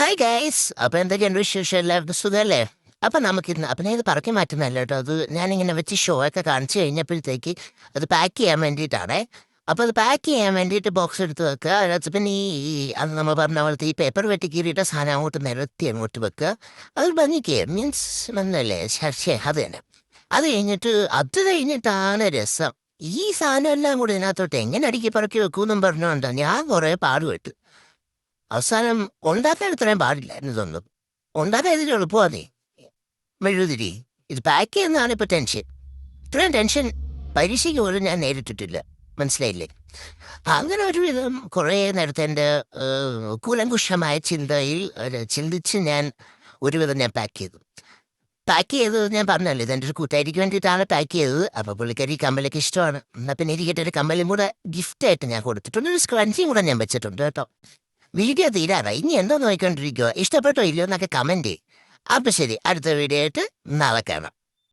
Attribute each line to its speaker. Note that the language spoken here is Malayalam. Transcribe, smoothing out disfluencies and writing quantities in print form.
Speaker 1: Hi guys. അപ്പോൾ എന്തൊക്കെയുണ്ട് വിശേഷം? എല്ലാവർക്കും സുഖമല്ലേ? അപ്പം നമുക്കിന്ന് ഇത് പറക്കി മാറ്റുന്നതല്ല കേട്ടോ. അത് ഞാനിങ്ങനെ വെച്ച് ഷോ ഒക്കെ കാണിച്ചു കഴിഞ്ഞപ്പോഴത്തേക്ക് അത് പാക്ക് ചെയ്യാൻ വേണ്ടിയിട്ടാണേ. അപ്പോൾ അത് പാക്ക് ചെയ്യാൻ വേണ്ടിയിട്ട് ബോക്സ് എടുത്ത് വെക്കുക. അതിനകത്ത് പിന്നെ അത് നമ്മൾ പറഞ്ഞ പോലത്തെ ഈ പേപ്പർ വെട്ടി കീറിയിട്ട സാധനം അങ്ങോട്ട് നിരത്തി അങ്ങോട്ട് വെക്കുക. അത് ഭംഗിക്ക് മീൻസ് മനല്ലേ ശേ അത് തന്നെ. അത് കഴിഞ്ഞിട്ടാണ് രസം. ഈ സാധനം എല്ലാം കൂടി ഇതിനകത്തോട്ട് എങ്ങനെ അടുക്കി പറക്കി വെക്കുമെന്നും പറഞ്ഞുകൊണ്ടാ ഞാൻ കുറേ പാടുപെട്ടു. അവസാനം ഉണ്ടാക്കാൻ ഇത്രയും പാടില്ലായിരുന്നു ഇതൊന്നും. ഉണ്ടാക്കാൻ ഇതിന് എളുപ്പമാണേ. മെഴുകുതിരി ഇത് പാക്ക് ചെയ്യുന്നതാണ് ഇപ്പൊ ടെൻഷൻ. ഇത്രയും ടെൻഷൻ പരീക്ഷയ്ക്ക് പോലും ഞാൻ നേരിട്ടിട്ടില്ല. മനസ്സിലായില്ലേ? അങ്ങനെ ഒരുവിധം കുറേ നേരത്തെ എൻ്റെ കൂലങ്കുഷമായ ചിന്തയിൽ ചിന്തിച്ച് ഞാൻ ഒരുവിധം ഞാൻ പാക്ക് ചെയ്തു. പാക്ക് ചെയ്തത് ഞാൻ പറഞ്ഞല്ലോ, ഇതെൻ്റെ ഒരു കൂട്ടുകാരിക്ക് വേണ്ടിയിട്ടാണ് പാക്ക് ചെയ്തത്. അപ്പോൾ പുള്ളിക്കാരി കമ്മലൊക്കെ ഇഷ്ടമാണ്. എന്നാൽ പിന്നെ ഇരിക്കട്ടെ, ഒരു കമ്മലും കൂടെ ഗിഫ്റ്റായിട്ട് ഞാൻ കൊടുത്തിട്ടുണ്ട്. ഒരു സ്ക്രഞ്ചിയും കൂടെ ഞാൻ വെച്ചിട്ടുണ്ട് കേട്ടോ. വീഡിയോ തീരാറായി. ഇനി എന്തോ നോക്കിക്കൊണ്ടിരിക്കുക. ഇഷ്ടപ്പെട്ടോ ഇല്ലയോ എന്നൊക്കെ കമൻറ്റ് ചെയ്യും. അപ്പം ശരി, അടുത്ത വീഡിയോ ആയിട്ട് നാളെ കാണാം.